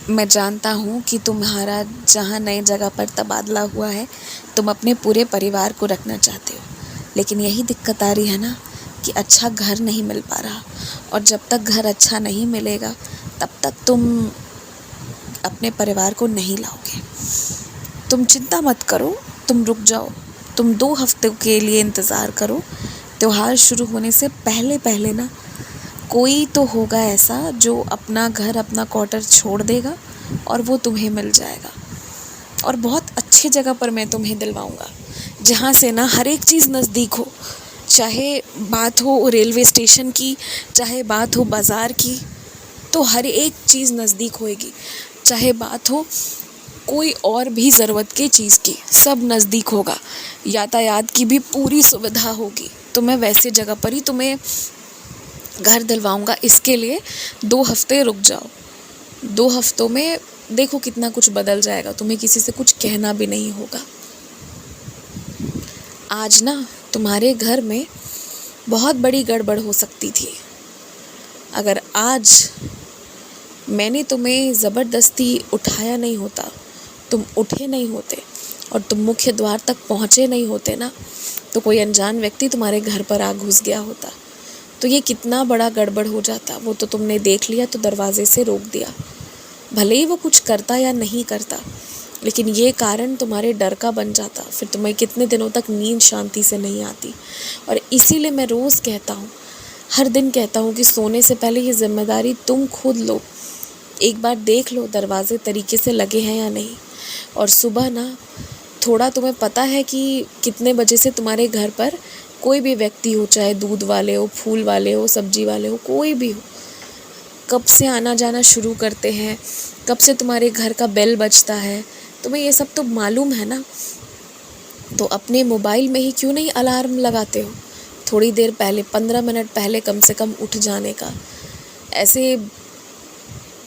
मैं जानता हूँ कि तुम्हारा जहाँ नई जगह पर तबादला हुआ है, तुम अपने पूरे परिवार को रखना चाहते हो, लेकिन यही दिक्कत आ रही है ना कि अच्छा घर नहीं मिल पा रहा। और जब तक घर अच्छा नहीं मिलेगा तब तक तुम अपने परिवार को नहीं लाओगे। तुम चिंता मत करो, तुम रुक जाओ, तुम 2 हफ्ते के लिए इंतज़ार करो। त्योहार शुरू होने से पहले पहले ना कोई तो होगा ऐसा जो अपना घर, अपना क्वार्टर छोड़ देगा और वो तुम्हें मिल जाएगा। और बहुत अच्छी जगह पर मैं तुम्हें दिलवाऊंगा, जहाँ से ना हर एक चीज़ नज़दीक हो। चाहे बात हो रेलवे स्टेशन की, चाहे बात हो बाज़ार की, तो हर एक चीज़ नज़दीक होएगी। चाहे बात हो कोई और भी ज़रूरत की चीज़ की, सब नज़दीक होगा। यातायात की भी पूरी सुविधा होगी। तो मैं वैसे जगह पर ही तुम्हें घर दिलवाऊंगा। इसके लिए 2 हफ्ते रुक जाओ। 2 हफ्तों में देखो कितना कुछ बदल जाएगा। तुम्हें किसी से कुछ कहना भी नहीं होगा। आज ना तुम्हारे घर में बहुत बड़ी गड़बड़ हो सकती थी। अगर आज मैंने तुम्हें ज़बरदस्ती उठाया नहीं होता, तुम उठे नहीं होते और तुम मुख्य द्वार तक पहुँचे नहीं होते ना, तो कोई अनजान व्यक्ति तुम्हारे घर पर आ घुस गया होता। तो ये कितना बड़ा गड़बड़ हो जाता। वो तो तुमने देख लिया तो दरवाजे से रोक दिया। भले ही वो कुछ करता या नहीं करता, लेकिन ये कारण तुम्हारे डर का बन जाता। फिर तुम्हें कितने दिनों तक नींद शांति से नहीं आती। और इसीलिए मैं रोज़ कहता हूँ, हर दिन कहता हूँ कि सोने से पहले ये जिम्मेदारी तुम खुद लो। एक बार देख लो दरवाजे तरीके से लगे हैं या नहीं। और सुबह ना थोड़ा तुम्हें पता है कि कितने बजे से तुम्हारे घर पर कोई भी व्यक्ति हो, चाहे दूध वाले हो, फूल वाले हो, सब्जी वाले हो, कोई भी हो, कब से आना जाना शुरू करते हैं, कब से तुम्हारे घर का बेल बजता है, तुम्हें ये सब तो मालूम है ना। तो अपने मोबाइल में ही क्यों नहीं अलार्म लगाते हो, थोड़ी देर पहले, 15 मिनट पहले कम से कम उठ जाने का। ऐसे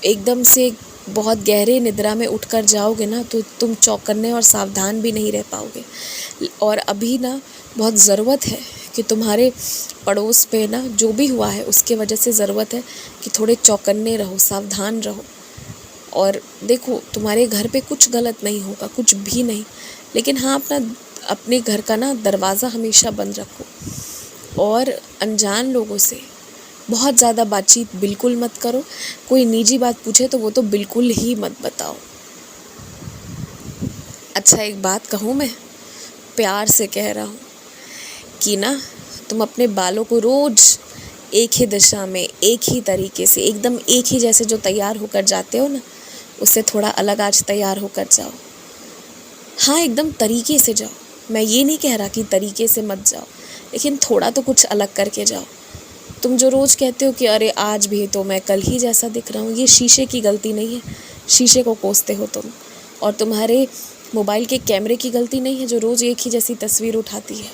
एकदम से बहुत गहरे निद्रा में उठकर जाओगे ना तो तुम चौकन्ने और सावधान भी नहीं रह पाओगे। और अभी ना बहुत ज़रूरत है कि तुम्हारे पड़ोस पे ना जो भी हुआ है उसके वजह से ज़रूरत है कि थोड़े चौकन्ने रहो, सावधान रहो। और देखो तुम्हारे घर पे कुछ गलत नहीं होगा, कुछ भी नहीं, लेकिन हाँ अपने घर का ना दरवाज़ा हमेशा बंद रखो। और अनजान लोगों से बहुत ज़्यादा बातचीत बिल्कुल मत करो। कोई निजी बात पूछे तो वो तो बिल्कुल ही मत बताओ। अच्छा एक बात कहूँ, मैं प्यार से कह रहा हूँ कि ना तुम अपने बालों को रोज़ एक ही दिशा में, एक ही तरीके से, एकदम एक ही जैसे जो तैयार होकर जाते हो ना, उससे थोड़ा अलग आज तैयार होकर जाओ। हाँ एकदम तरीके से जाओ। मैं ये नहीं कह रहा कि तरीके से मत जाओ, लेकिन थोड़ा तो कुछ अलग करके जाओ। तुम जो रोज़ कहते हो कि अरे आज भी तो मैं कल ही जैसा दिख रहा हूँ, ये शीशे की गलती नहीं है। शीशे को कोसते हो तुम। और तुम्हारे मोबाइल के कैमरे की गलती नहीं है जो रोज़ एक ही जैसी तस्वीर उठाती है।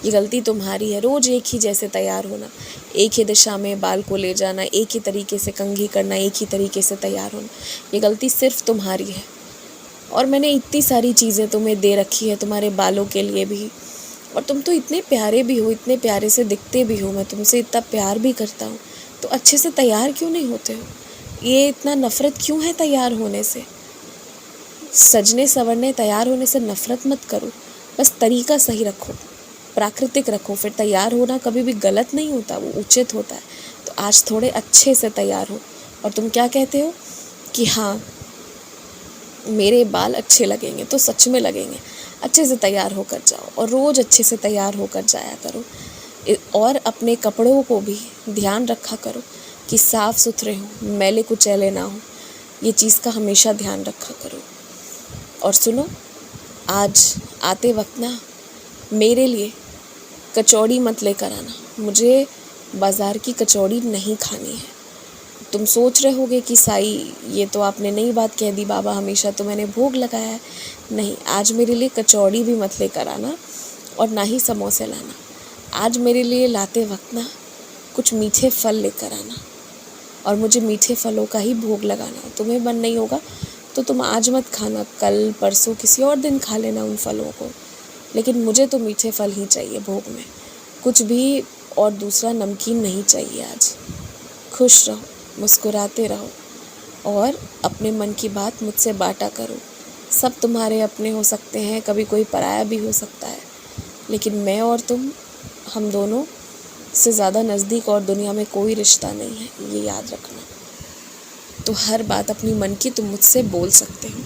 ये गलती तुम्हारी है, रोज़ एक ही जैसे तैयार होना, एक ही दिशा में बाल को ले जाना, एक ही तरीके से कंघी करना, एक ही तरीके से तैयार होना। ये गलती सिर्फ तुम्हारी है। और मैंने इतनी सारी चीज़ें तुम्हें दे रखी है तुम्हारे बालों के लिए भी। और तुम तो इतने प्यारे भी हो, इतने प्यारे से दिखते भी हो, मैं तुमसे इतना प्यार भी करता हूँ, तो अच्छे से तैयार क्यों नहीं होते हो? ये इतना नफ़रत क्यों है तैयार होने से? सजने संवरने तैयार होने से नफ़रत मत करो, बस तरीका सही रखो, प्राकृतिक रखो। फिर तैयार होना कभी भी गलत नहीं होता, वो उचित होता है। तो आज थोड़े अच्छे से तैयार हो। और तुम क्या कहते हो कि हाँ मेरे बाल अच्छे लगेंगे, तो सच में लगेंगे। अच्छे से तैयार होकर जाओ और रोज़ अच्छे से तैयार होकर जाया करो। और अपने कपड़ों को भी ध्यान रखा करो कि साफ़ सुथरे हों, मैले कुचैले ना हो। ये चीज़ का हमेशा ध्यान रखा करो। और सुनो, आज आते वक्त ना मेरे लिए कचौड़ी मत लेकर आना। मुझे बाज़ार की कचौड़ी नहीं खानी है। तुम सोच रहे होगे कि साई ये तो आपने नई बात कह दी, बाबा हमेशा तो मैंने भोग लगाया है। नहीं, आज मेरे लिए कचौड़ी भी मत लेकर आना और ना ही समोसे लाना। आज मेरे लिए लाते वक्त ना कुछ मीठे फल लेकर आना और मुझे मीठे फलों का ही भोग लगाना। तुम्हें मन नहीं होगा तो तुम आज मत खाना, कल परसों किसी और दिन खा लेना उन फलों को, लेकिन मुझे तो मीठे फल ही चाहिए भोग में। कुछ भी और दूसरा नमकीन नहीं चाहिए आज। खुश रहो, मुस्कुराते रहो और अपने मन की बात मुझसे बांटा करो। सब तुम्हारे अपने हो सकते हैं, कभी कोई पराया भी हो सकता है, लेकिन मैं और तुम, हम दोनों से ज़्यादा नज़दीक और दुनिया में कोई रिश्ता नहीं है, ये याद रखना। तो हर बात अपनी मन की तुम मुझसे बोल सकते हो।